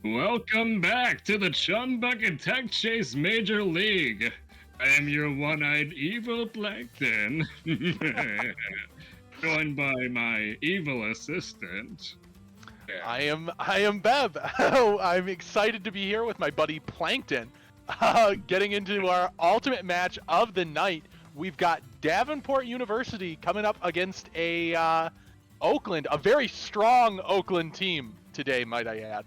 Welcome back to the Chum Bucket Tech Chase Major League. I am your one-eyed evil Plankton, joined by my evil assistant. I am Beb. Oh, I'm excited to be here with my buddy Plankton. Getting into our ultimate match of the night, we've got Davenport University coming up against a Oakland, a very strong Oakland team today, might I add.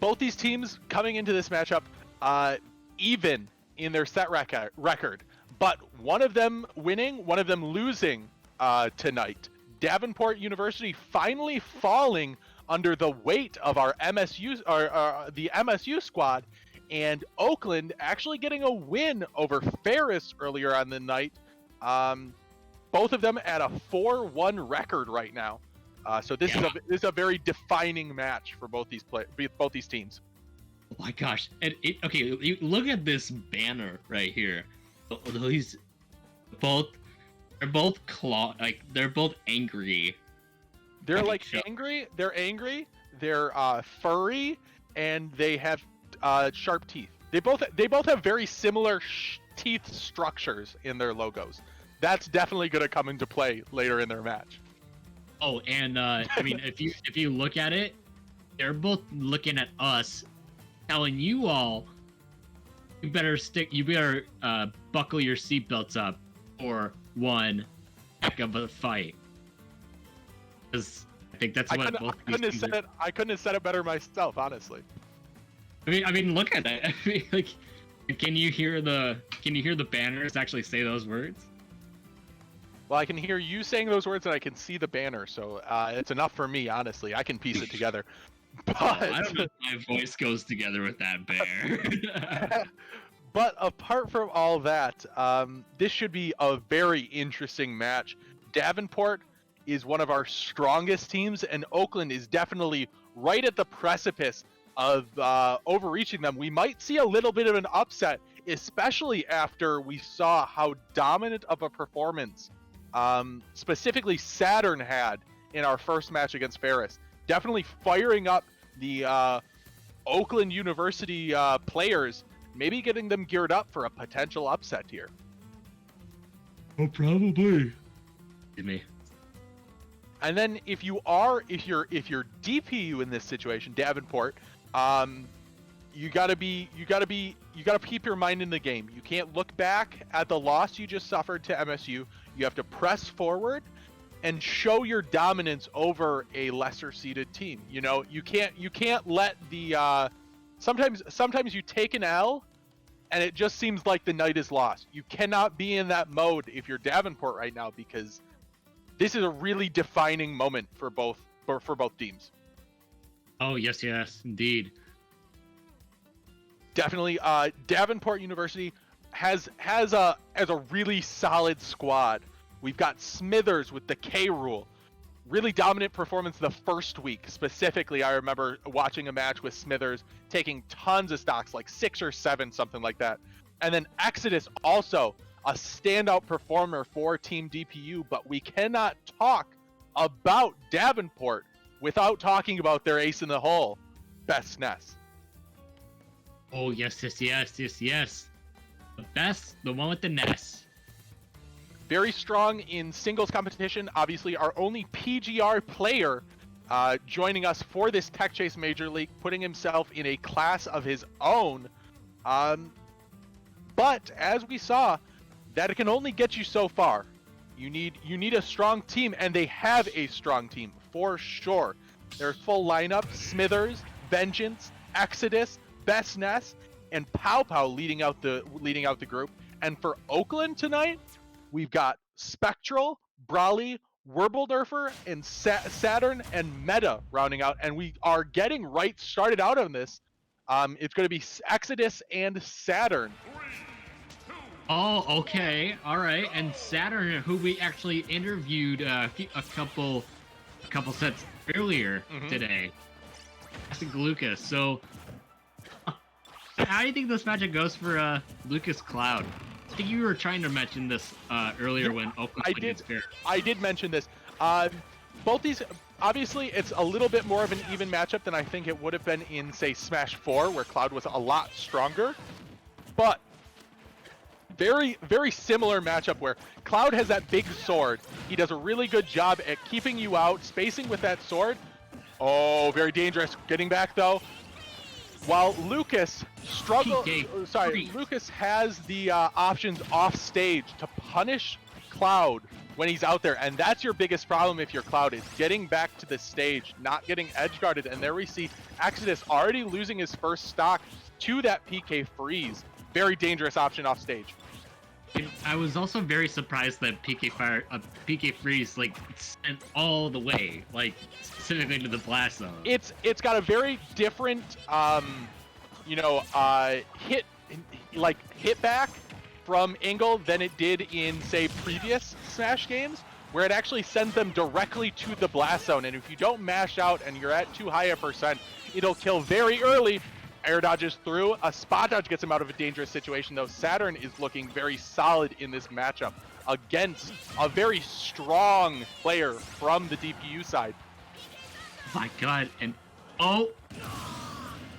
Both these teams coming into this matchup even in their set record, but one of them winning, one of them losing tonight. Davenport University finally falling under the weight of our MSU, the MSU squad, and Oakland actually getting a win over Ferris earlier on the night. Both of them at a 4-1 record right now. So this is a very defining match for both these teams. Oh my gosh! Okay, you look at this banner right here. These they're both they're both angry. They're like angry. They're angry. They're furry, and they have sharp teeth. They both have very similar teeth structures in their logos. That's definitely going to come into play later in their match. Oh, and I mean, if you look at it, they're both looking at us, telling you all, you better buckle your seatbelts up for one heck of a fight. Because I think that's what both I couldn't have said it better myself, honestly. I mean, look at that. I mean, like, can you hear the banners actually say those words? Well, I can hear you saying those words and I can see the banner, so it's enough for me, honestly. I can piece it together. But I don't know if my voice goes together with that bear. But apart from all that, this should be a very interesting match. Davenport is one of our strongest teams, and Oakland is definitely right at the precipice of overreaching them. We might see a little bit of an upset, especially after we saw how dominant of a performance specifically Saturn had in our first match against Ferris. Definitely firing up the Oakland University players, maybe getting them geared up for a potential upset here. Oh, probably. Excuse me. And then if you're DPU in this situation, Davenport, you gotta keep your mind in the game. You can't look back at the loss you just suffered to MSU. You have to press forward and show your dominance over a lesser seeded team. You know, you can't let the sometimes you take an L and it just seems like the night is lost. You cannot be in that mode if you're Davenport right now, because this is a really defining moment for both teams. Oh, yes, indeed. Definitely, Davenport University has a really solid squad. We've got Smithers with the K rule. Really dominant performance the first week. Specifically, I remember watching a match with Smithers taking tons of stocks, like 6 or 7, something like that. And then Exodus, also a standout performer for Team DPU, but we cannot talk about Davenport without talking about their ace in the hole, Best Ness. Oh, yes. The best, the one with the Ness. Very strong in singles competition. Obviously, our only PGR player joining us for this Tech Chase Major League, putting himself in a class of his own. But as we saw, that can only get you so far. You need a strong team, and they have a strong team for sure. Their full lineup: Smithers, Vengeance, Exodus, Best Ness, and Pow Pow leading out the group. And for Oakland tonight, we've got Spectral, Brawley, Werbeldurfer, and Saturn and Meta rounding out. And we are getting right started out on this. It's going to be Exodus and Saturn. Oh, okay, all right. And Saturn, who we actually interviewed a couple sets earlier today, asking Lucas. So, how do you think this matchup goes for Lucas Cloud? I think you were trying to mention this earlier when Oakland I did mention this. both these, obviously, it's a little bit more of an even matchup than I think it would have been in, say, Smash 4, where Cloud was a lot stronger. But very, very similar matchup where Cloud has that big sword. He does a really good job at keeping you out, spacing with that sword. Oh, very dangerous. Getting back, though. While Lucas Lucas has the options off stage to punish Cloud when he's out there, and that's your biggest problem if you're Cloud, is getting back to the stage, not getting edge guarded. And there we see Exodus already losing his first stock to that PK freeze. Very dangerous option off stage. I was also very surprised that PK freeze like sent all the way, like specifically to the blast zone. It's got a very different hit back from angle than it did in, say, previous Smash games, where it actually sends them directly to the blast zone. And if you don't mash out and you're at too high a percent, it'll kill very early. Air dodges through. A spot dodge gets him out of a dangerous situation, though. Saturn is looking very solid in this matchup against a very strong player from the DPU side. My God, and what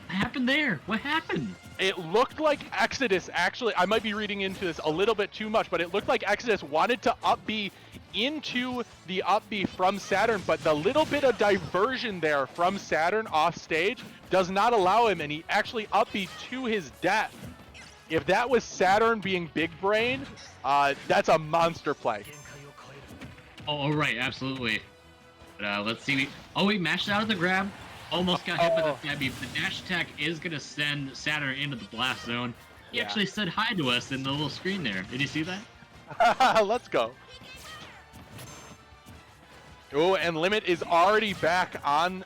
happened there? What happened? It looked like Exodus, actually, I might be reading into this a little bit too much, but it looked like Exodus wanted to up B into the up B from Saturn, but the little bit of diversion there from Saturn off stage does not allow him, and he actually up B to his death. If that was Saturn being big brain, that's a monster play. Oh, right, absolutely. But let's see. We mashed out of the grab. Almost got hit by the Fabby. The dash attack is going to send Saturn into the blast zone. He actually said hi to us in the little screen there. Did you see that? Let's go. Oh, and Limit is already back on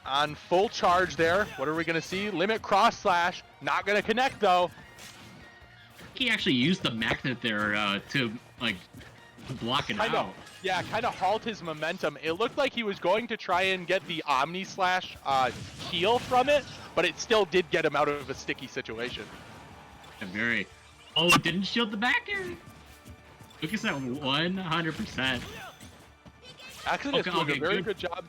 full charge there. What are we going to see? Limit cross slash. Not going to connect, though. He actually used the magnet there to, like, block it out. Yeah, kind of halt his momentum. It looked like he was going to try and get the Omni Slash heal from it, but it still did get him out of a sticky situation. Very. Oh, it didn't shield the back air. Look at that 100%. Exodus doing a very good job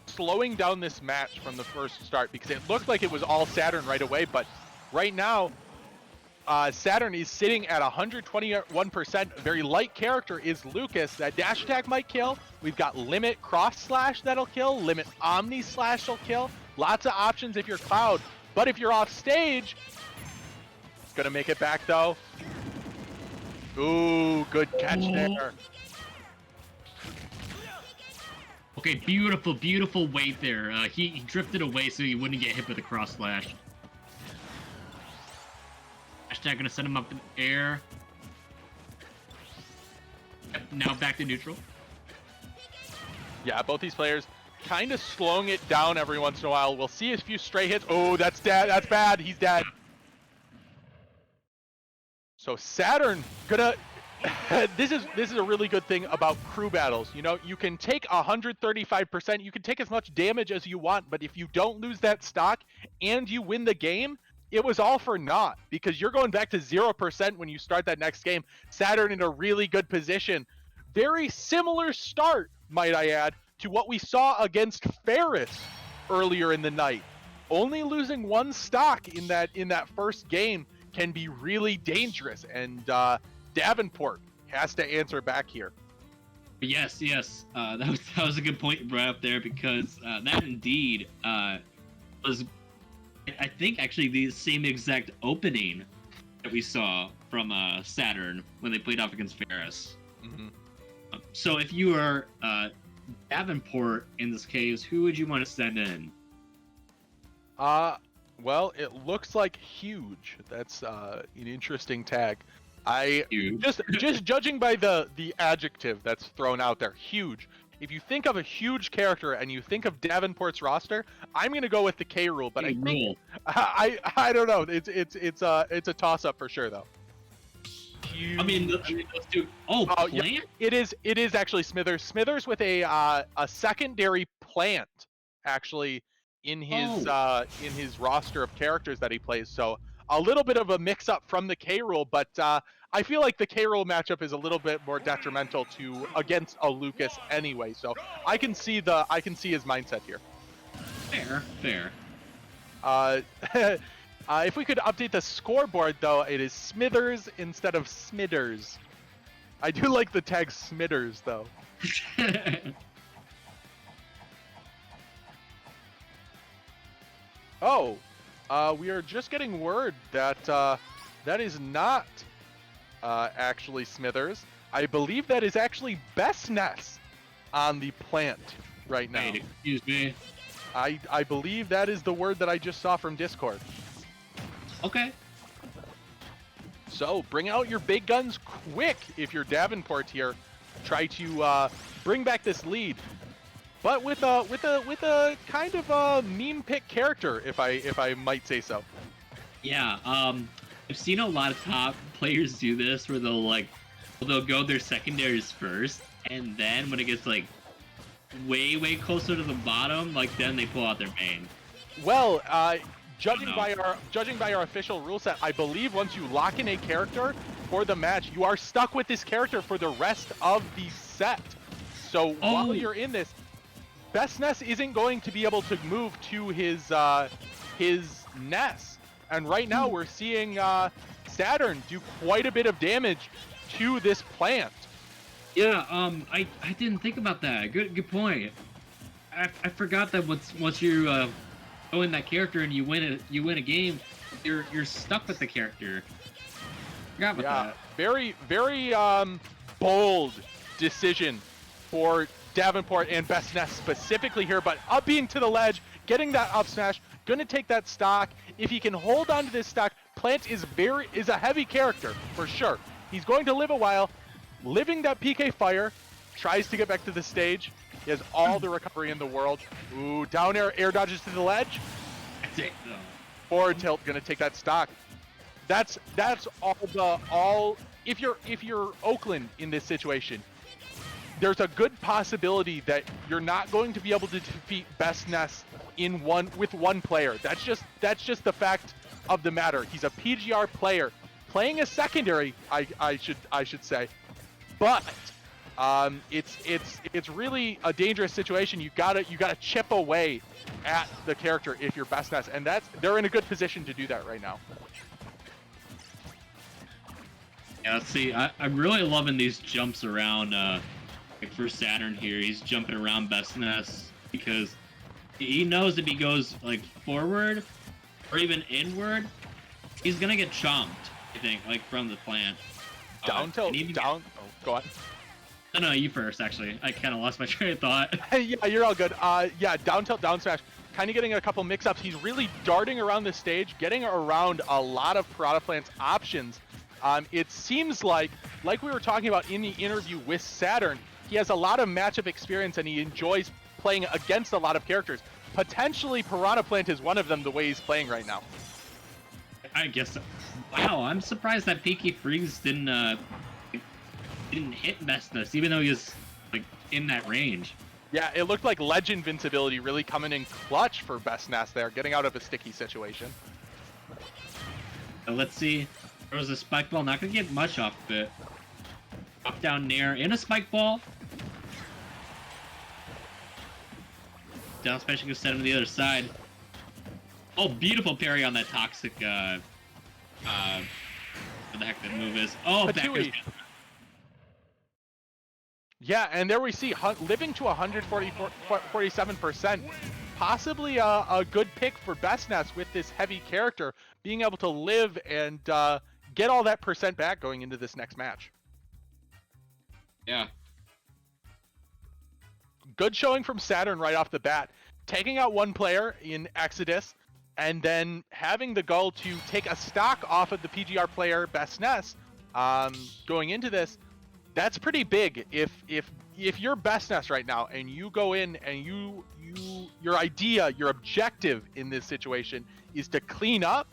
slowing down this match from the first start, because it looked like it was all Saturn right away, but right now, Saturn is sitting at 121%. Very light character is Lucas. That dash attack might kill. We've got Limit cross slash that'll kill. Limit Omni slash will kill. Lots of options if you're Cloud. But if you're off stage, it's gonna make it back though. Ooh, good catch there. Okay, beautiful, beautiful wait there. He drifted away so he wouldn't get hit with the cross slash. Hashtag gonna send him up in the air. Yep, now back to neutral. Yeah, both these players kind of slowing it down every once in a while. We'll see a few stray hits. Oh, that's dead. That's bad. He's dead. So Saturn gonna. This is a really good thing about crew battles. You know, you can take 135%. You can take as much damage as you want, but if you don't lose that stock and you win the game, it was all for naught, because you're going back to 0% when you start that next game. Saturn in a really good position. Very similar start, might I add, to what we saw against Ferris earlier in the night. Only losing one stock in that first game can be really dangerous, and Davenport has to answer back here. Yes. That was a good point you brought up there, because that indeed was, I think, actually the same exact opening that we saw from Saturn when they played off against Ferris. Mm-hmm. So if you are Davenport in this case, who would you want to send in? Well, it looks like Huge. That's an interesting tag. Just judging by the adjective that's thrown out there, Huge. If you think of a huge character and you think of Davenport's roster, I'm gonna go with the K rule, but I don't know. It's a toss up for sure though. Huge. I mean, let's do. Oh, plant? Yeah, it is actually Smithers. Smithers with a secondary plant actually in his roster of characters that he plays. So a little bit of a mix-up from the K rule, but I feel like the K rule matchup is a little bit more detrimental to against a Lucas anyway. So I can see his mindset here. Fair. If we could update the scoreboard, though, it is Smithers instead of Smidders. I do like the tag Smidders, though. Oh, we are just getting word that that is not actually Smithers. I believe that is actually Bestness on the plant right now. Wait, excuse me. I believe that is the word that I just saw from Discord. Okay. So bring out your big guns quick if you're Davenport here. Try to bring back this lead, but with a kind of a meme pick character, if I might say so. Yeah. I've seen a lot of top players do this where they'll go their secondaries first, and then when it gets like way closer to the bottom, like then they pull out their main. Well, judging by our official rule set, I believe once you lock in a character for the match, you are stuck with this character for the rest of the set. So while you're in this, Bestness isn't going to be able to move to his nest. And right now we're seeing Saturn do quite a bit of damage to this plant. Yeah, I didn't think about that. Good point. I forgot that once you go in that character and you win a game, you're stuck with the character. Forgot about that. Very bold decision for Davenport and Bestness specifically here, but up being to the ledge, getting that up smash, gonna take that stock. If he can hold on to this stock, Plant is a heavy character for sure. He's going to live a while. Living that PK fire, tries to get back to the stage. He has all the recovery in the world. Ooh, down air dodges to the ledge. Forward tilt, gonna take that stock. That's all. If you're Oakland in this situation, there's a good possibility that you're not going to be able to defeat Bestness with one player. That's just the fact of the matter. He's a PGR player playing a secondary. I should say. But it's really a dangerous situation. You gotta chip away at the character if you're Bestness, and they're in a good position to do that right now. Yeah, see, I'm really loving these jumps around. Like for Saturn here, he's jumping around Bestness because he knows if he goes like forward or even inward, he's gonna get chomped. I think, like from the plant. Down tilt, down. Oh, go on. No, you first. Actually, I kind of lost my train of thought. Yeah, you're all good. Yeah, down tilt, down smash. Kind of getting a couple mix-ups. He's really darting around the stage, getting around a lot of Piranha Plant's options. It seems like we were talking about in the interview with Saturn, he has a lot of matchup experience and he enjoys playing against a lot of characters. Potentially, Piranha Plant is one of them the way he's playing right now. I guess so. Wow, I'm surprised that PK Freeze didn't hit Bestness, even though he was like in that range. Yeah, it looked like ledge invincibility really coming in clutch for Bestness there, getting out of a sticky situation. So let's see. There was a spike ball, not gonna get much off of it. Up down nair in a spike ball. Down smash can send him to the other side. Oh, beautiful parry on that toxic. What the heck that move is? Oh, back goes. Yeah, and there we see living to 147%. Possibly a good pick for Bestness with this heavy character, being able to live and get all that percent back going into this next match. Yeah. Good showing from Saturn right off the bat. Taking out one player in Exodus, and then having the goal to take a stock off of the PGR player Bestness going into this. That's pretty big. If you're Bestness right now and you go in and your objective in this situation is to clean up,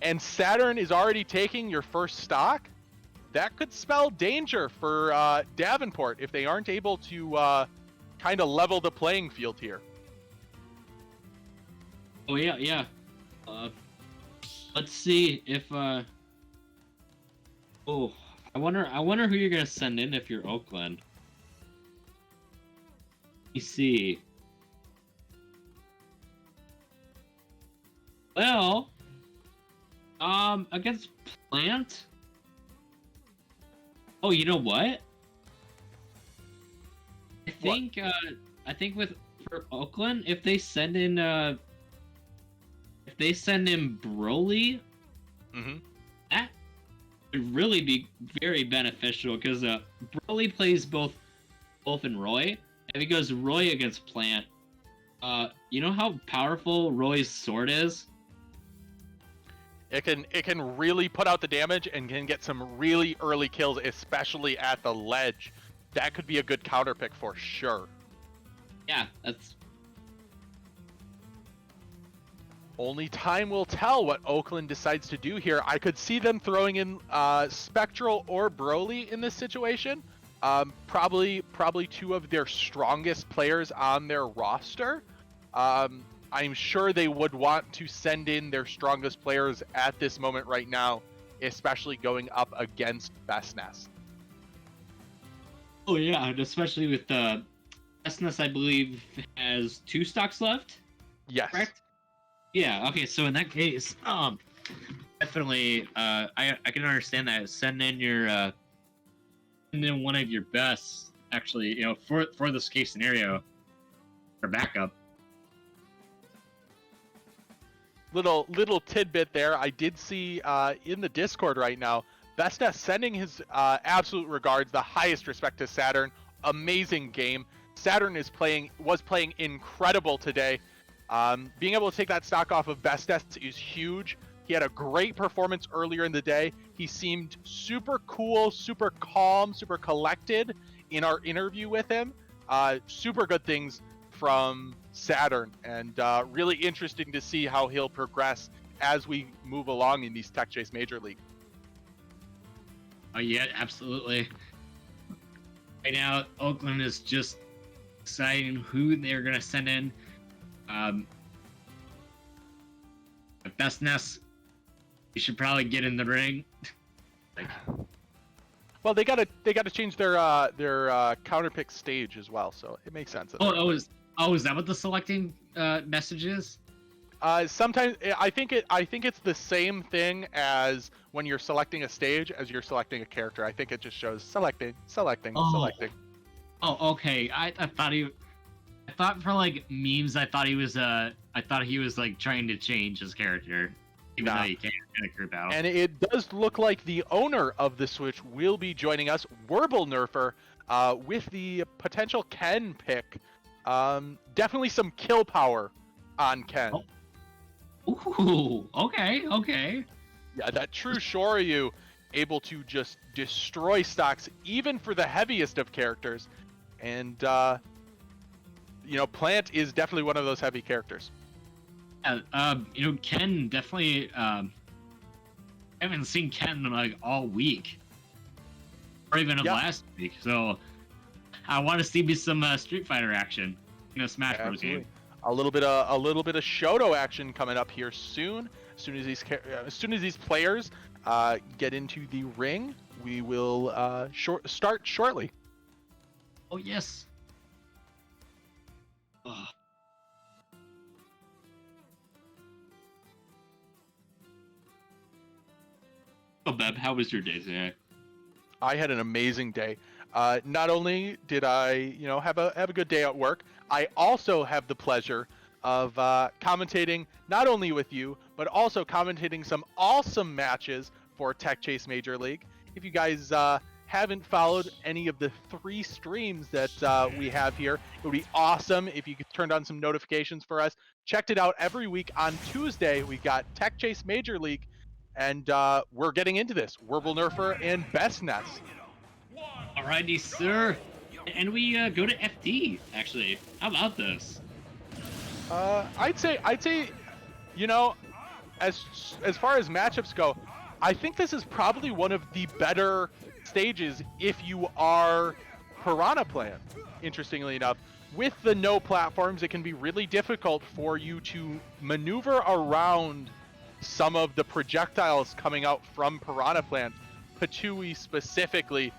and Saturn is already taking your first stock, that could spell danger for Davenport if they aren't able to kind of level the playing field here. Oh yeah. Let's see if oh, I wonder who you're gonna send in if you're Oakland. Let me see. Well, against Plant. Oh, you know what? I think with for Oakland, if they send in Broly, Mm-hmm. that would really be very beneficial because Broly plays both in Roy. If he goes Roy against Plant, you know how powerful Roy's sword is? It can really put out the damage and can get some really early kills, especially at the ledge. That could be a good counter pick for sure. Yeah, that's Only time will tell what Oakland decides to do here. I could see them throwing in Spectral or Broly in this situation. Probably two of their strongest players on their roster. I'm sure they would want to send in their strongest players at this moment right now, especially going up against Best Nest. oh yeah, and especially with Essness, I believe has 2 stocks left. Yes. Correct? Yeah. Okay. So in that case, definitely, I can understand that. Send in one of your best, actually, for this case scenario, for backup. Little tidbit there. I did see in the Discord right now, Vesta sending his absolute regards, the highest respect to Saturn. Amazing game. Saturn was playing incredible today. Being able to take that stock off of Bestest is huge. He had a great performance earlier in the day. He seemed super cool, super calm, super collected in our interview with him. Super good things from Saturn, and really interesting to see how he'll progress as we move along in these Tech Chase Major League. Oh yeah, absolutely. Right now, Oakland is just deciding who they're gonna send in. Best Nest, you should probably get in the ring. Well, they gotta change their counter pick stage as well, so it makes sense. Is that what the selecting message is? Sometimes I think it's the same thing as when you're selecting a stage as you're selecting a character. I think it just shows selecting. Oh, okay. I thought for like memes, I thought he was like trying to change his character, even though you can't in a group battle. And it does look like the owner of the Switch will be joining us, Werble Nerfer, with the potential Ken pick. Definitely some kill power on Ken. Oh. Ooh, okay. Yeah, that true Shoryu able to just destroy stocks even for the heaviest of characters. And Plant is definitely one of those heavy characters. Ken definitely I haven't seen Ken like all week. Or even last week. So I want to see some Street Fighter action in a Smash Bros. Game. A little bit of Shoto action coming up here soon. As soon as these players get into the ring, we will start shortly. Oh yes. Oh. Oh, Beb, how was your day today? I had an amazing day. Not only did I, have a good day at work, I also have the pleasure of commentating not only with you, but also commentating some awesome matches for Tech Chase Major League. If you guys haven't followed any of the 3 streams that we have here, it would be awesome if you could turn on some notifications for us. Checked it out every week. On Tuesday, we got Tech Chase Major League, and we're getting into this. Werble Nerfer and Best Nest. Alrighty, sir. And we go to FD, actually. How about this? I'd say, as far as matchups go, I think this is probably one of the better stages if you are Piranha Plant. Interestingly enough, with the no platforms, it can be really difficult for you to maneuver around some of the projectiles coming out from Piranha Plant, Patui specifically.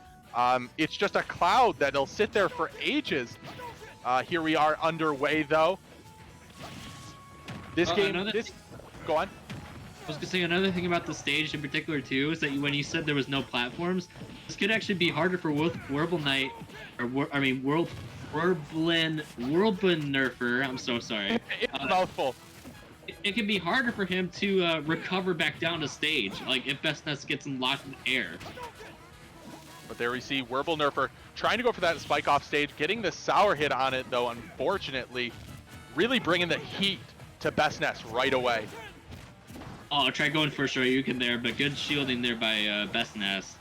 It's just a cloud that'll sit there for ages. Here we are underway though. This game, go on. I was gonna say another thing about the stage in particular too is that when you said there was no platforms, this could actually be harder for Warble Knight, Nerfer. I'm so sorry. It's a mouthful. It can be harder for him to recover back down to stage, like if Bestness gets him locked in the air. But there we see Warble Nerfer trying to go for that spike off stage, getting the sour hit on it though, unfortunately, really bringing the heat to Bestness right away. Oh, try going for Shoryuken there, but good shielding there by Bestness.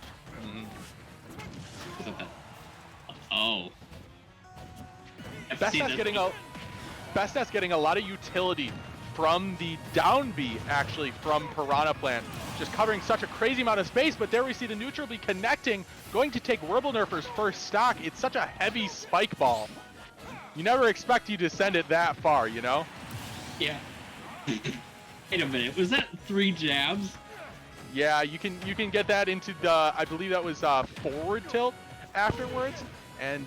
Oh. Bestness getting a lot of utility from the down B, actually, from Piranha Plant. Just covering such a crazy amount of space, but there we see the neutral be connecting, going to take Warble Nerfer's first stock. It's such a heavy spike ball. You never expect you to send it that far, you know? Yeah. Wait a minute, was that 3 jabs? Yeah, you can get that into the, I believe that was forward tilt afterwards, and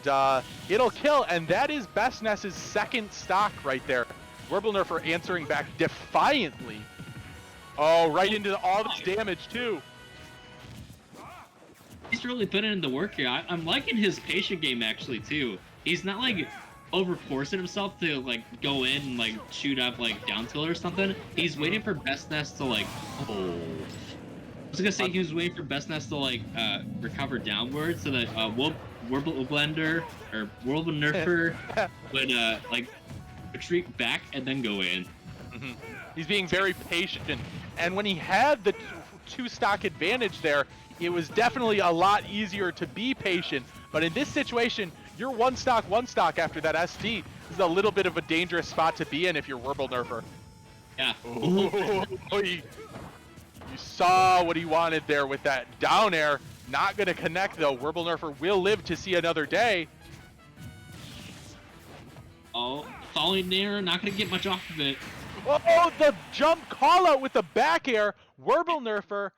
it'll kill, and that is Bestness's second stock right there. Warble Nerfer answering back defiantly. Oh, right into all this damage too. He's really putting in the work here. I'm liking his patient game actually too. He's not like over-forcing himself to like go in and like shoot up like down tilt or something. He's waiting for Bestness to like I was gonna say he was waiting for Bestness to like recover downward so that Warble Blender or Warble Nerfer would like retreat back and then go in. He's being very patient, and when he had the 2 stock advantage there, it was definitely a lot easier to be patient. But in this situation, you're one stock after that SD. This is a little bit of a dangerous spot to be in if you're Warble Nerfer. Yeah. You saw what he wanted there with that down air. Not going to connect though. Warble Nerfer will live to see another day. Oh, falling there, not going to get much off of it. Oh, the jump call out with the back air. Warble Nerfer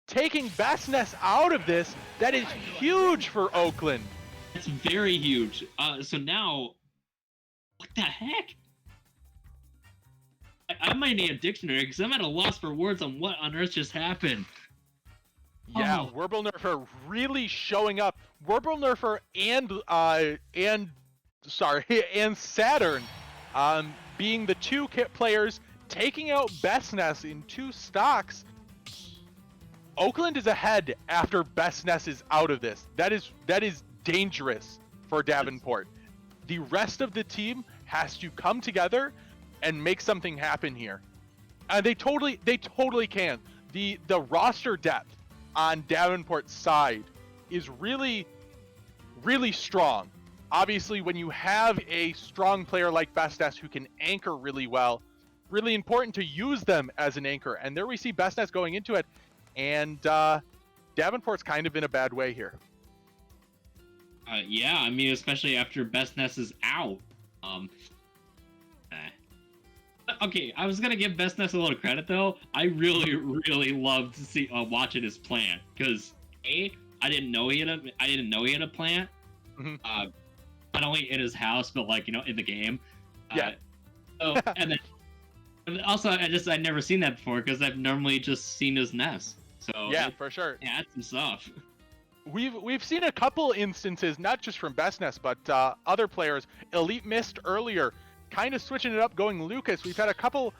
taking Bestness out of this. That is huge for Oakland. It's very huge. So now, what the heck? I might need a dictionary because I'm at a loss for words on what on earth just happened. Yeah, Warble Nerfer really showing up. Warble Nerfer and Saturn being the 2 kit players taking out Bestness in 2 stocks. Oakland is ahead after Bestness is out of this. That is dangerous for Davenport. The rest of the team has to come together and make something happen here. And they totally can. The roster depth on Davenport's side is really, really strong. Obviously, when you have a strong player like Bestness who can anchor really well, really important to use them as an anchor. And there we see Bestness going into it, and Davenport's kind of in a bad way here. Yeah, I mean, especially after Bestness is out. Okay, I was gonna give Bestness a little credit though. I really, really loved to see watching his plant because I didn't know he had a plant. Not only in his house, but like in the game. Yeah. And then also I'd never seen that before because I've normally just seen his nest. So yeah, for sure. Yeah, some stuff. We've seen a couple instances, not just from Bestness, but other players. Elite Mist earlier, kind of switching it up, going Lucas. We've had a couple,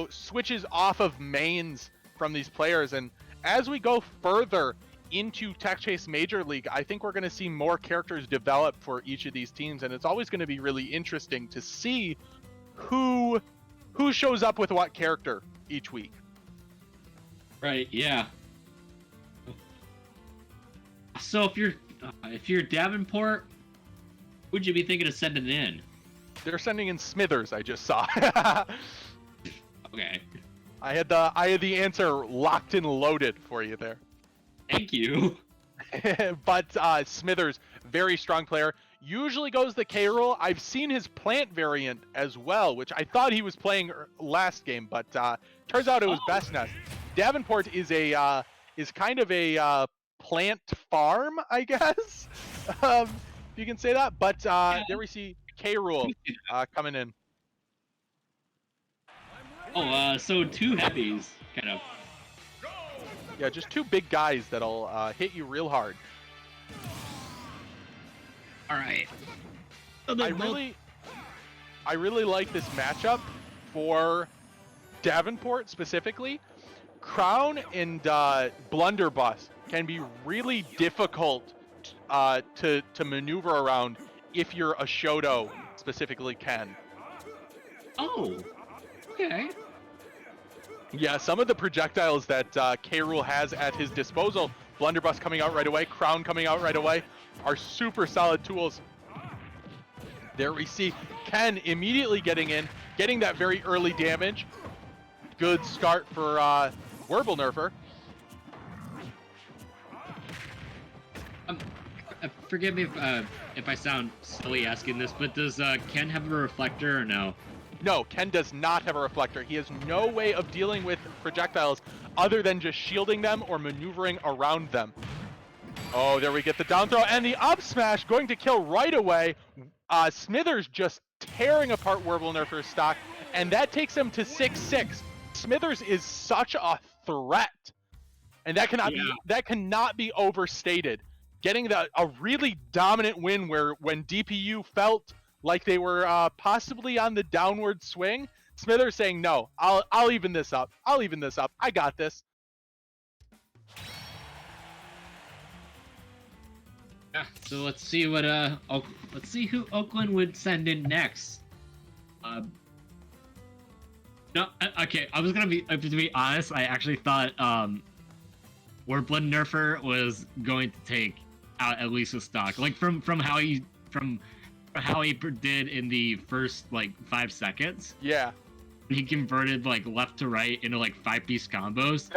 switches off of mains from these players, and as we go further into Tech Chase Major League, I think we're going to see more characters develop for each of these teams, and it's always going to be really interesting to see who shows up with what character each week. Right. Yeah. So if you're Davenport, would you be thinking of sending in? They're sending in Smithers. I just saw. Okay. I had the answer locked and loaded for you there. Thank you. but Smithers, very strong player. Usually goes the K roll. I've seen his plant variant as well, which I thought he was playing last game, but turns out it was Best Nest. Davenport is a is kind of a plant farm, I guess, if you can say that. But there we see K roll coming in. Oh, so two heavies, kind of. Yeah, just two big guys that'll hit you real hard. All right. So I really like this matchup for Davenport specifically. Crown and Blunderbuss can be really difficult to maneuver around if you're a Shoto, specifically Ken. Oh, okay. Yeah, some of the projectiles that K. Rool has at his disposal, Blunderbuss coming out right away, Crown coming out right away, are super solid tools. There we see Ken immediately getting in, getting that very early damage. Good start for Werble-Nerfer. Forgive me if I sound silly asking this, but does Ken have a reflector or no? No, Ken does not have a reflector. He has no way of dealing with projectiles other than just shielding them or maneuvering around them. Oh, there we get the down throw and the up smash going to kill right away. Smithers just tearing apart Werble-Nerfer's stock, and that takes him to 6-6. Smithers is such a threat, and that cannot be overstated. Getting a really dominant win where when DPU felt like they were possibly on the downward swing, Smithers saying, no, I'll even this up. I'll even this up. I got this. Yeah. So let's see what let's see who Oakland would send in next. No, okay. I was gonna be to be honest. I actually thought Werble-Nerfer was going to take out at least a stock, like from how he did in the first like 5 seconds. Yeah. He converted like left to right into like 5-piece combos.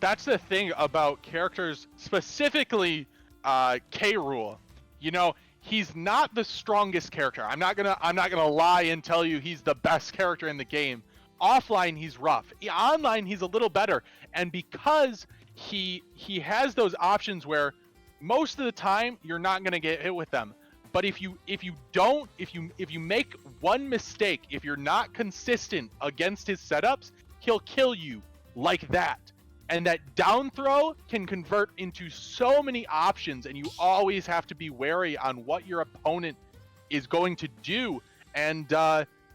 That's the thing about characters, specifically K. Rool. You know, he's not the strongest character. I'm not gonna lie and tell you he's the best character in the game. Offline he's rough. Online he's a little better, and because he has those options where most of the time you're not gonna get hit with them. But if you make one mistake, if you're not consistent against his setups, he'll kill you like that. And that down throw can convert into so many options, and you always have to be wary on what your opponent is going to do. And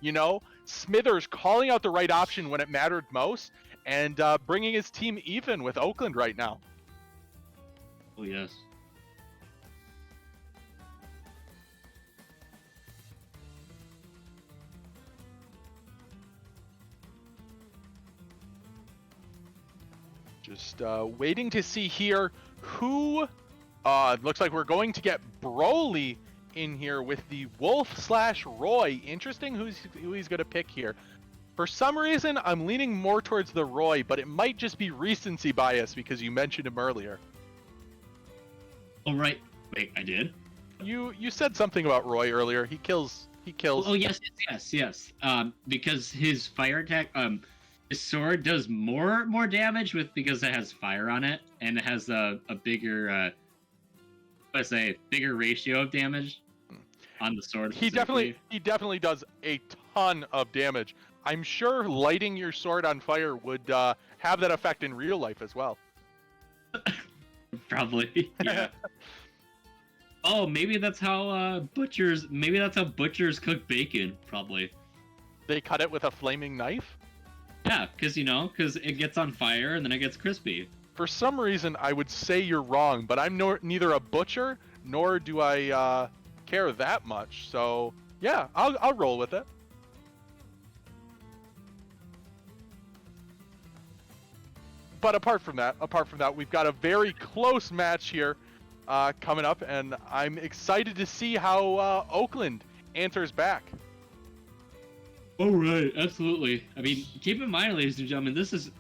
you know, Smithers calling out the right option when it mattered most, and bringing his team even with Oakland right now. Oh yes. Just waiting to see here who. Looks like we're going to get Broly in here with the Wolf/Roy. Interesting who he's going to pick here. For some reason, I'm leaning more towards the Roy, but it might just be recency bias because you mentioned him earlier. Oh right. Wait, I did? You said something about Roy earlier. He kills. Oh yes. Because his fire attack, his sword does more damage because it has fire on it, and it has a bigger, bigger ratio of damage on the sword. He definitely does a ton of damage. I'm sure lighting your sword on fire would have that effect in real life as well. Probably. Yeah. Oh, maybe that's how butchers cook bacon. Probably. They cut it with a flaming knife. Yeah, because it gets on fire and then it gets crispy. For some reason, I would say you're wrong, but I'm neither a butcher nor do I care that much. So yeah, I'll roll with it. But apart from that, we've got a very close match here coming up, and I'm excited to see how Oakland answers back. Oh, right. Absolutely. I mean, keep in mind, ladies and gentlemen, this is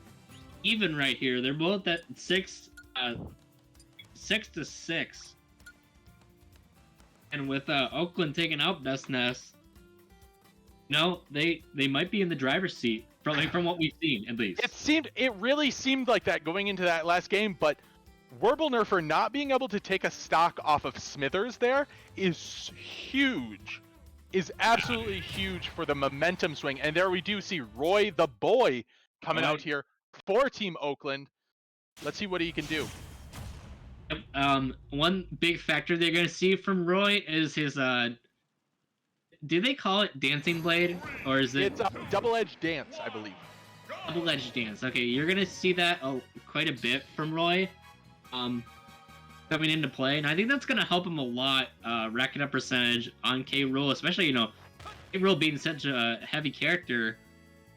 even right here. They're both at 6 6-6. And with Oakland taking out Best Nest, no, they might be in the driver's seat from what we've seen at least. It really seemed like that going into that last game, but Warbler for not being able to take a stock off of Smithers there is huge. Is absolutely huge for the momentum swing. And there we do see Roy the boy coming out here for Team Oakland. Let's see what he can do. One big factor they're going to see from Roy is his do they call it dancing blade, or is it? It's a double-edged dance, I believe. Double-edged dance. Okay, you're gonna see that quite a bit from Roy, coming into play, and I think that's gonna help him a lot, racking up percentage on K. Rool, especially K. Rool being such a heavy character.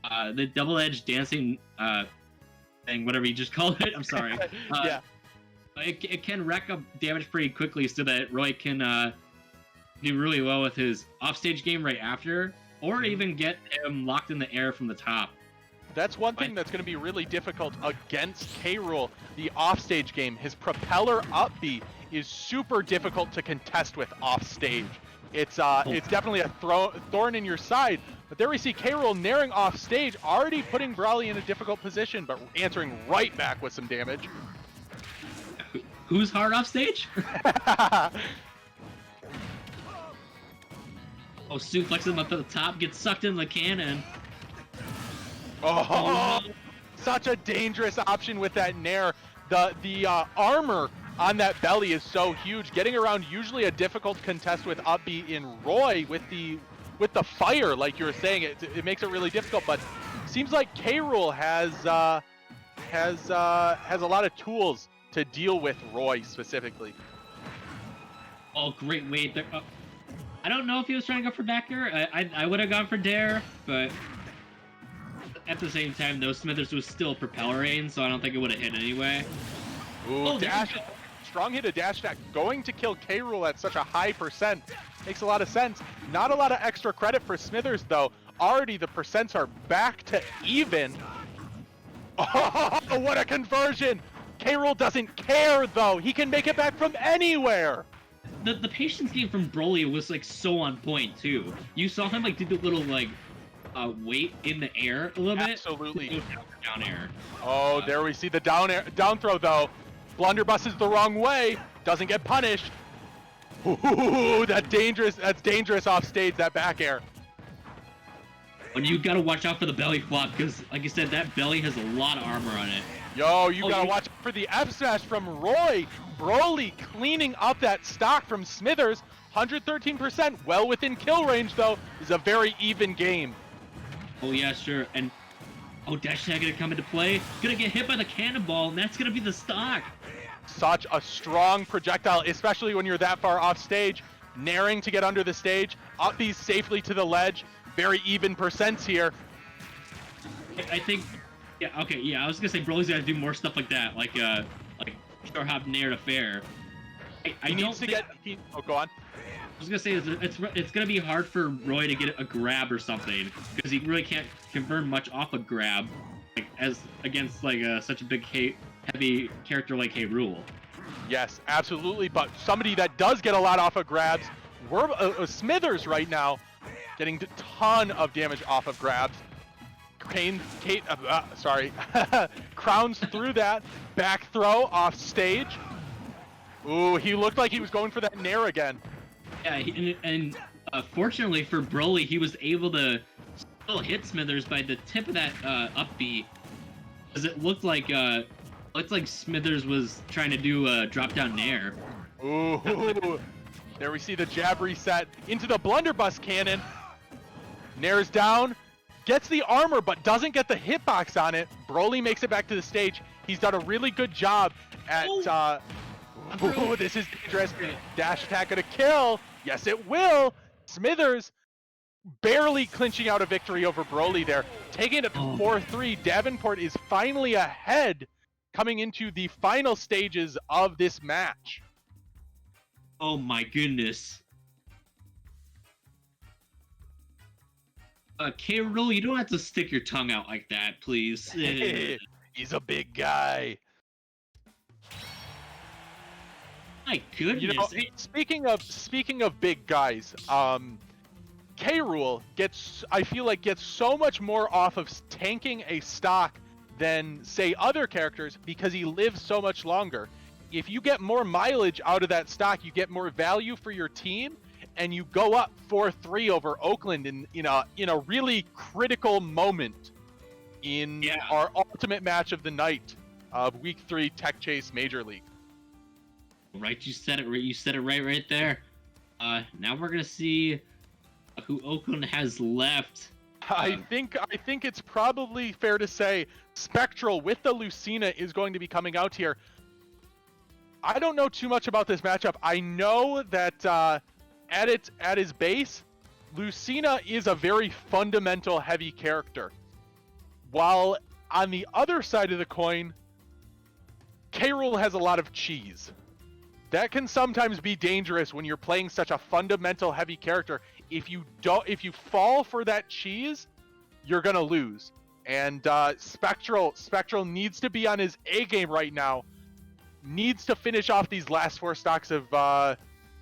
The double-edged dancing thing, whatever you just called it. I'm sorry. Yeah. It can rack up damage pretty quickly, so that Roy can do really well with his offstage game right after, or even get him locked in the air from the top. That's one thing that's going to be really difficult against K. Rool, the offstage game. His propeller up B is super difficult to contest with offstage. It's definitely a thorn in your side. But there we see K. Rool naring off stage, already putting Brawley in a difficult position, but answering right back with some damage. Who's hard off stage? Oh, suplexes him up to the top, gets sucked in the cannon. Oh, such a dangerous option with that nair. The armor on that belly is so huge. Getting around usually a difficult contest with up B in Roy with the fire, like you were saying, it makes it really difficult. But seems like K. Rool has a lot of tools to deal with Roy specifically. Oh, great wait there. I don't know if he was trying to go for backer. I would have gone for Dare, but at the same time, though, Smithers was still propellering, so I don't think it would have hit anyway. Ooh, dash, strong hit of dash attack. Going to kill K. Rool at such a high percent makes a lot of sense. Not a lot of extra credit for Smithers, though. Already the percents are back to even. Oh, what a conversion! K. Rool doesn't care, though. He can make it back from anywhere. The patience game from Broly was like so on point too. You saw him like do the little like weight in the air a little bit. Absolutely. Down air. Oh, there we see the down throw though. Blunderbuss is the wrong way. Doesn't get punished. Ooh, that's dangerous off stage, that back air. And you gotta watch out for the belly flop because, like you said, that belly has a lot of armor on it. Yo, you gotta watch for the F smash from Roy. Broly cleaning up that stock from Smithers. 113%, well within kill range though. Is a very even game. Oh yeah, sure. And dash attack gonna come into play. Gonna get hit by the cannonball, and that's gonna be the stock. Such a strong projectile, especially when you're that far off stage. Naring to get under the stage. Up these safely to the ledge. Very even percents here. I think. Yeah. Okay. Yeah. I was gonna say Broly's gotta do more stuff like that, like short hop nair to fair. He needs to get. Oh, go on. I was gonna say it's gonna be hard for Roy to get a grab or something because he really can't convert much off a grab, like as against like such a big heavy character like K. Rool. Yes, absolutely. But somebody that does get a lot off of grabs, Smithers right now, getting a ton of damage off of grabs. Crowns through that back throw off stage. Ooh, he looked like he was going for that nair again. Yeah, and fortunately for Broly, he was able to still hit Smithers by the tip of that up B, because it looked like Smithers was trying to do a drop down nair. Ooh, there we see the jab reset into the blunderbuss cannon. Nair's down. Gets the armor, but doesn't get the hitbox on it. Broly makes it back to the stage. He's done a really good job at... Ooh, this is dangerous. Dash attack gonna kill. Yes, it will. Smithers barely clinching out a victory over Broly there. Taking it 4-3. Davenport is finally ahead coming into the final stages of this match. Oh my goodness. K. Rool, you don't have to stick your tongue out like that, please. He's a big guy. My goodness. You know, speaking of big guys, K. Rool I feel like gets so much more off of tanking a stock than say other characters because he lives so much longer. If you get more mileage out of that stock, you get more value for your team, and you go up 4-3 over Oakland in a really critical moment in our ultimate match of the night of Week 3 Tech Chase Major League. Right, you said it. You said it right there. Now we're gonna see who Oakland has left. I think it's probably fair to say Spectral with the Lucina is going to be coming out here. I don't know too much about this matchup. I know that at his base, Lucina is a very fundamental heavy character. While on the other side of the coin, K. Rool has a lot of cheese. That can sometimes be dangerous when you're playing such a fundamental heavy character. If you fall for that cheese, you're gonna lose. And Spectral needs to be on his A game right now. Needs to finish off these last 4 stocks of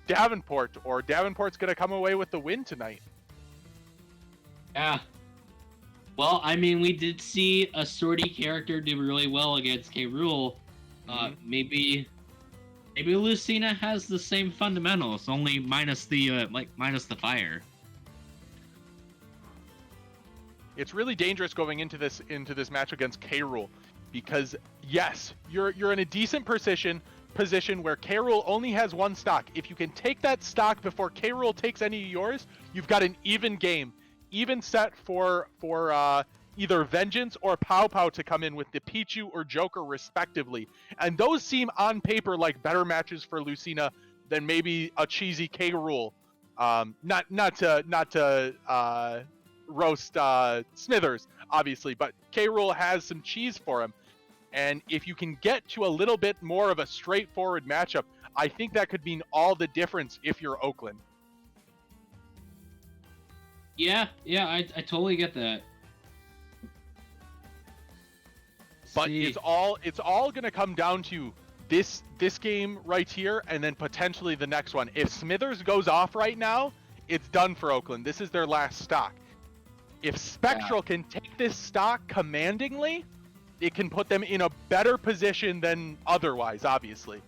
Davenport, or Davenport's gonna come away with the win tonight. Yeah. Well, I mean, we did see a sortie character do really well against K. Rool. Maybe Lucina has the same fundamentals, only minus the fire. It's really dangerous going into this match against K. Rool, because yes, you're in a decent position where K. Rool only has 1 stock. If you can take that stock before K. Rool takes any of yours, you've got an even game, even set for either Vengeance or Pow Pow to come in with the Pichu or Joker respectively. And those seem on paper like better matches for Lucina than maybe a cheesy K. Rool. Not to roast Smithers, obviously, but K. Rool has some cheese for him. And if you can get to a little bit more of a straightforward matchup, I think that could mean all the difference if you're Oakland. Yeah, I totally get that. But it's all going to come down to this game right here, and then potentially the next one. If Smithers goes off right now, it's done for Oakland. This is their last stock. If Spectral can take this stock commandingly, it can put them in a better position than otherwise, obviously.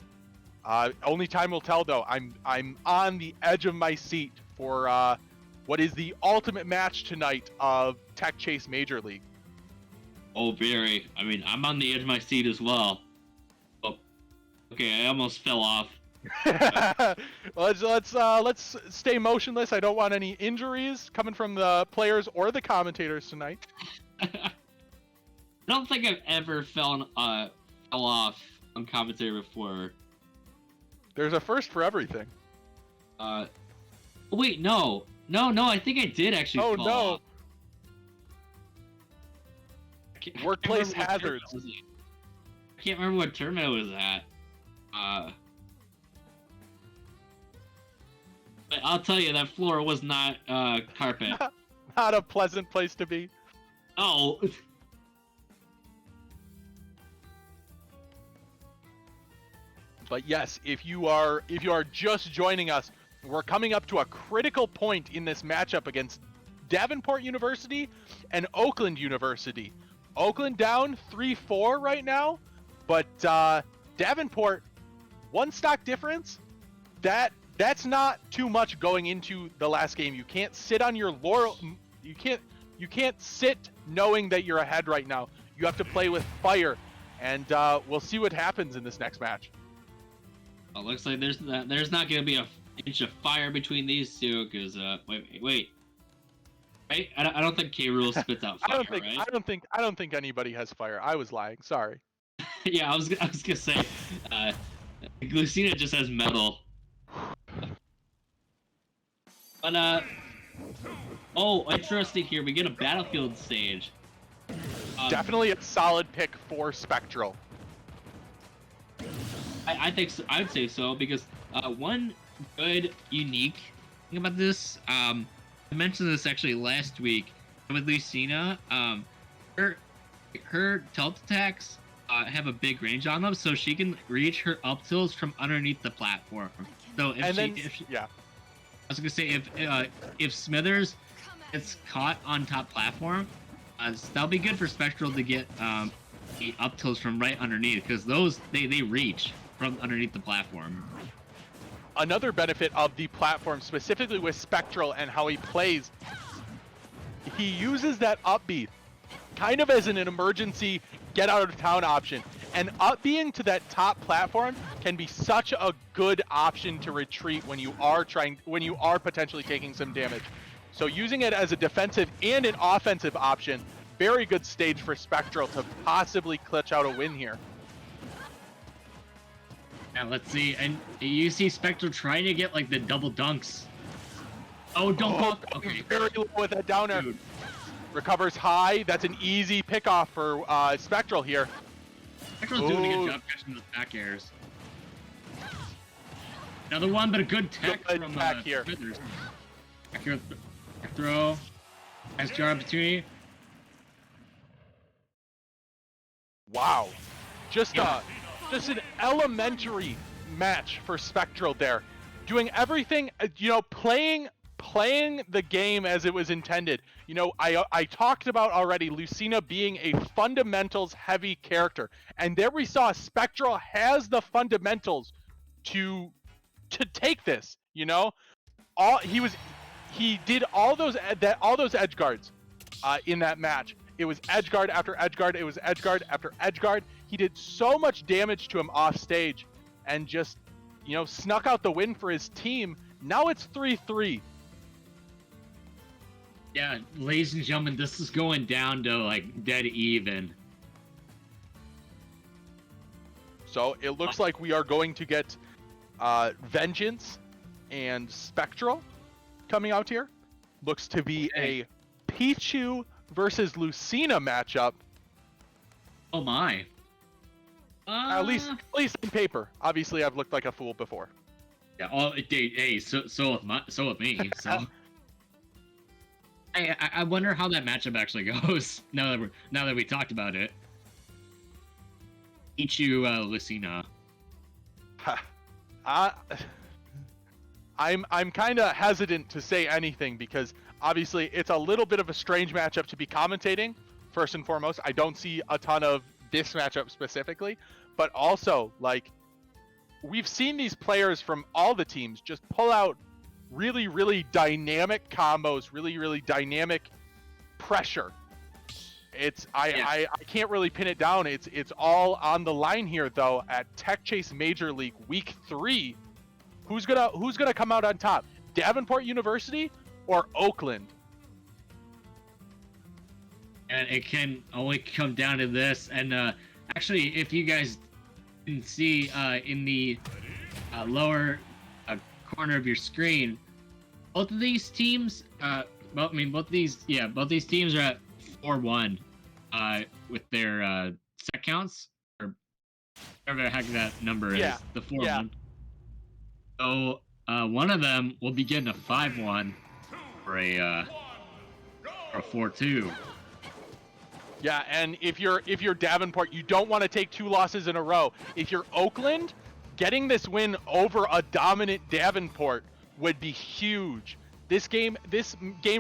Only time will tell, though. I'm on the edge of my seat for what is the ultimate match tonight of Tech Chase Major League. Oh, very. I mean, I'm on the edge of my seat as well. Oh, okay, I almost fell off. Let's stay motionless. I don't want any injuries coming from the players or the commentators tonight. I don't think I've ever fell off on commentary before. There's a first for everything. Wait, no, I think I did actually fall off. Workplace hazards. I can't remember what tournament it was at. But I'll tell you, that floor was not carpet. Not a pleasant place to be. Oh. But yes, if you are just joining us, we're coming up to a critical point in this matchup against Davenport University and Oakland University. Oakland down 3-4 right now, but Davenport, 1 stock difference. That's not too much going into the last game. You can't sit on your laurel. You can't sit knowing that you're ahead right now. You have to play with fire, and we'll see what happens in this next match. Well, looks like there's not going to be an inch of fire between these two, because wait. Right? I don't think K. Rool spits out fire, right? I don't think anybody has fire. I was lying. Sorry. Yeah, I was gonna say, Lucina just has metal. But oh, interesting here. We get a battlefield stage. Definitely a solid pick for Spectral. I think so. I would say so, because one good unique thing about this, I mentioned this actually last week with Lucina. Her tilt attacks have a big range on them, so she can reach her up tilts from underneath the platform. So yeah. I was gonna say if Smithers gets caught on top platform, that'll be good for Spectral to get the up tilts from right underneath, because those they reach from underneath the platform. Another benefit of the platform, specifically with Spectral and how he plays, he uses that up B kind of as an emergency get out of town option. And up being to that top platform can be such a good option to retreat when you are potentially taking some damage. So using it as a defensive and an offensive option, very good stage for Spectral to possibly clutch out a win here. Yeah, let's see. And you see Spectral trying to get like the double dunks. Oh, don't block. Okay. Very low with that down air. Dude. Recovers high. That's an easy pickoff for Spectral here. Spectral's doing a good job catching those back airs. Another one, but a good tech Good from back here. Smithers. Back throw. Nice job opportunity. Wow. Just an elementary match for Spectral there. Doing everything, playing the game as it was intended. I talked about already Lucina being a fundamentals heavy character, and there we saw Spectral has the fundamentals to take this. He did all those edge guards in that match. It was edge guard after edge guard. It was edge guard after edge guard. He did so much damage to him off stage, and just snuck out the win for his team. Now it's 3-3. Yeah, ladies and gentlemen, this is going down to like dead even. So it looks like we are going to get Vengeance and Spectral coming out here. Looks to be a Pichu versus Lucina matchup. Oh my. At least in paper. Obviously, I've looked like a fool before. Yeah. Hey, so with me. So. I wonder how that matchup actually goes. Now that we talked about it. Pichu, Lucina. I'm kind of hesitant to say anything because obviously it's a little bit of a strange matchup to be commentating. First and foremost, I don't see a ton of this matchup specifically, but also like we've seen these players from all the teams just pull out really, really dynamic combos, really, really dynamic pressure. I can't really pin it down. It's all on the line here though at Tech Chase Major League Week 3. Who's gonna come out on top? Davenport University or Oakland? And it can only come down to this. And actually, if you guys can see in the lower corner of your screen, both of these teams, both these teams are at 4-1 with their set counts, or whatever the heck that number is, the 4-1. Yeah. So one of them will be getting a 5-1 or a 4-2. Yeah, and if you're Davenport, you don't want to take 2 losses in a row. If you're Oakland, getting this win over a dominant Davenport would be huge. This game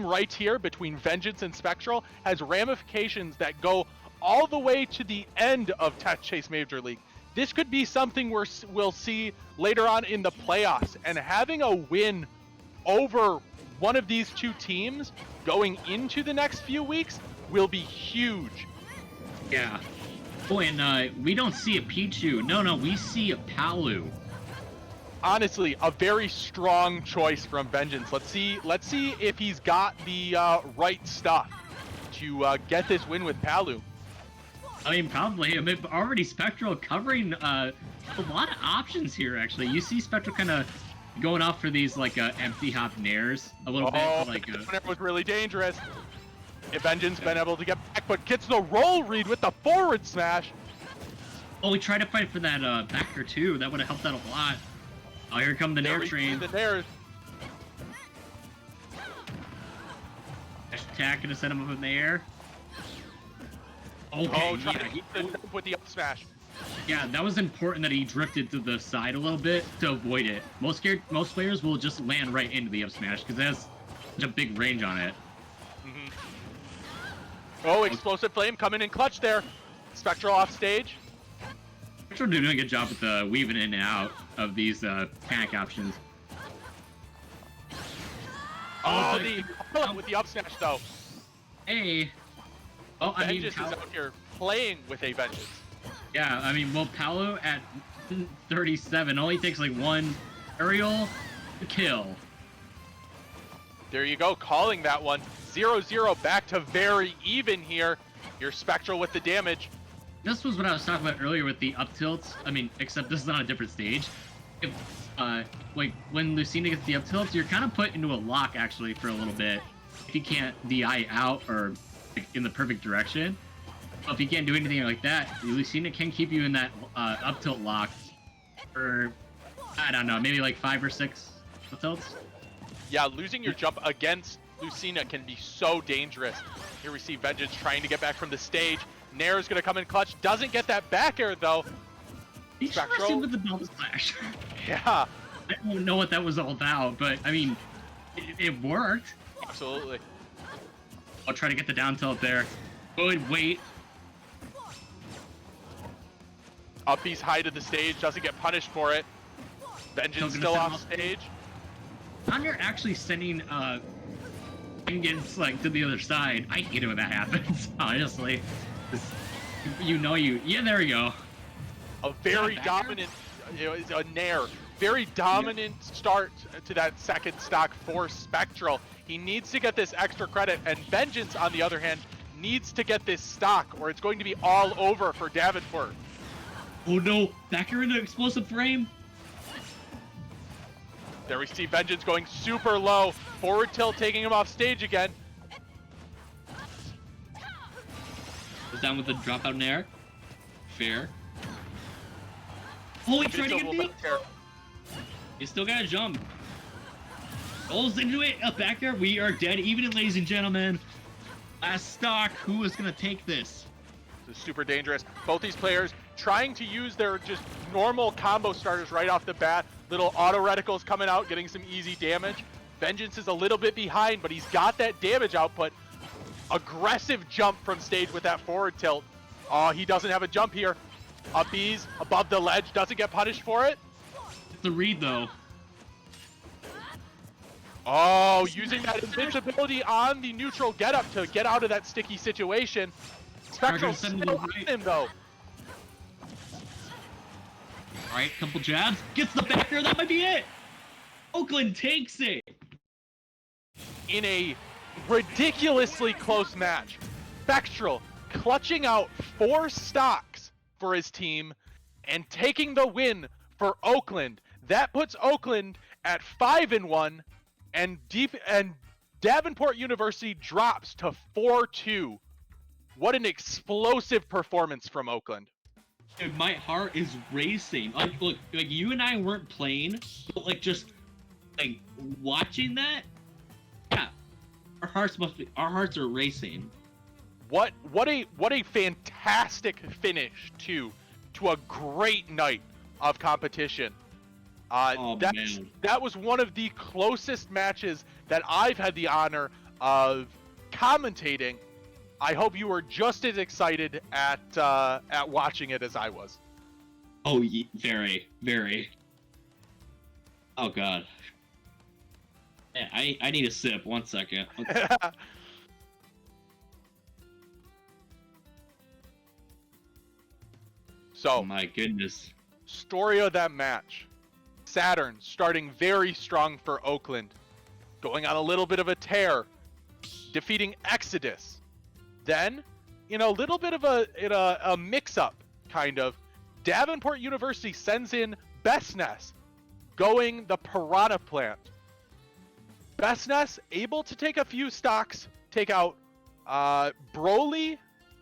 right here between Vengeance and Spectral has ramifications that go all the way to the end of Tech Chase Major League. This could be something we'll see later on in the playoffs, and having a win over one of these 2 teams going into the next few weeks will be huge. Yeah. Oh, and we don't see a Pichu. No, we see a Palu. Honestly, a very strong choice from Vengeance. Let's see if he's got the right stuff to get this win with Palu. I mean, probably. I mean, already Spectral covering a lot of options here, actually. You see Spectral kind of going off for these, like, empty hop nairs a little bit. Like, that was really dangerous. If Vengeance been able to get back, but gets the roll read with the forward smash. Oh, we tried to fight for that backer, too. That would have helped out a lot. Oh, here come the nair train. The nairs. Attack, gonna set him up in the air. Okay, try yeah, to get the jump with the up smash. yeah, that was important that he drifted to the side a little bit to avoid it. Most players will just land right into the up smash because it has such a big range on it. Mm-hmm. Oh, explosive flame coming in clutch there. Spectral off stage. Spectral doing a good job with the weaving in and out of these panic options. Oh, the with the up smash though. Hey. Oh, I mean, Vengeance is out here playing with a vengeance. Yeah, I mean, well, Paolo at 37 only takes like one aerial to kill. There you go, calling that one. 0-0 back to very even here. Your Spectral with the damage. This was what I was talking about earlier with the up tilts. I mean, except this is on a different stage. If, like, when Lucina gets the up tilts, you're kind of put into a lock, actually, for a little bit. If you can't DI out or like, in the perfect direction. If you can't do anything like that, Lucina can keep you in that up tilt lock for, I don't know, maybe like 5 or 6 up tilts. Yeah, losing your jump against Lucina can be so dangerous. Here we see Vengeance trying to get back from the stage. Nair is going to come in clutch. Doesn't get that back air, though. He's Spectral with the double slash. Yeah. I don't know what that was all about, but, I mean, it worked. Absolutely. I'll try to get the down tilt there. Good wait. Uppy's high to the stage, doesn't get punished for it. Vengeance still off stage. Now you're actually sending Vengeance like to the other side. I hate it when that happens, honestly. Yeah, there we go. A very dominant, a Nair. Very dominant start to that second stock for Spectral. He needs to get this extra credit, and Vengeance, on the other hand, needs to get this stock, or it's going to be all over for Davenport. Oh no, back here into explosive frame. There we see Vengeance going super low. Forward tilt taking him off stage again. Goes down with the dropout Nair. Fair. Oh, he tried to get me. You still gotta jump. Rolls into it, up back there. We are dead even, ladies and gentlemen. Last stock, who is gonna take this? This is super dangerous. Both these players trying to use their just normal combo starters right off the bat. Little auto reticles coming out, getting some easy damage. Vengeance is a little bit behind, but he's got that damage output. Aggressive jump from stage with that forward tilt. Oh, he doesn't have a jump here. Uppies above the ledge, doesn't get punished for it. The read though. Oh, using that invincibility on the neutral getup to get out of that sticky situation. Spectral still on him though. Alright, couple jabs. Gets the backer, that might be it! Oakland takes it! In a ridiculously close match. Spectral clutching out 4 stocks for his team and taking the win for Oakland. That puts Oakland at 5-1 and Davenport University drops to 4-2. What an explosive performance from Oakland. Dude, my heart is racing. Like, look, like you and I weren't playing, but like just like watching that, yeah, our hearts are racing. What a fantastic finish to a great night of competition. That was one of the closest matches that I've had the honor of commentating. I hope you were just as excited at watching it as I was. Oh, very, very. Oh God. Yeah, I need a sip. 1 second. So, oh my goodness. Story of that match. Saturn starting very strong for Oakland, going on a little bit of a tear, defeating Exodus. Then, in a little bit of a mix-up, kind of, Davenport University sends in Bestness, going the Piranha Plant. Bestness able to take a few stocks, take out Broly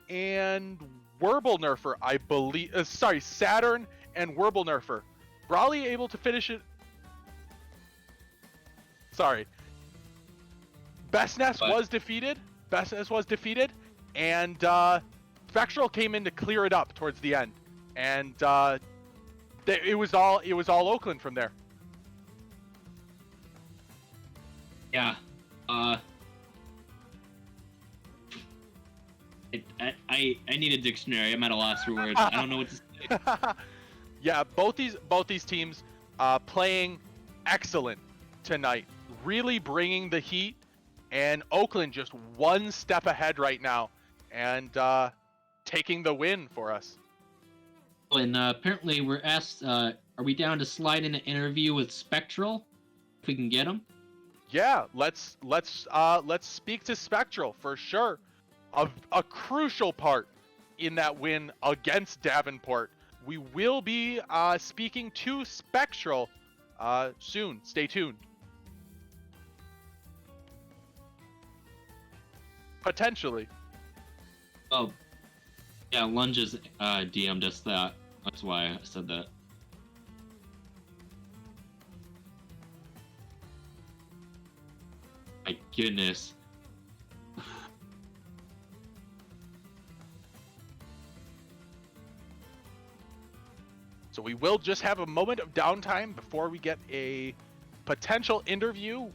and Wirbelnerfer, I believe. Saturn and Wirbelnerfer. Broly able to finish it. Sorry. Bestness was defeated. And Spectral came in to clear it up towards the end, and it was all Oakland from there. Yeah. I need a dictionary. I'm at a loss for words. I don't know what to say. Yeah, both these teams playing excellent tonight, really bringing the heat, and Oakland just one step ahead right now, and taking the win for us. And apparently we're asked, are we down to slide in an interview with Spectral? If we can get him? Yeah, let's speak to Spectral for sure. A crucial part in that win against Davenport. We will be speaking to Spectral soon. Stay tuned. Potentially. Oh, yeah, Lunges DM'd us that. That's why I said that. My goodness. So we will just have a moment of downtime before we get a potential interview with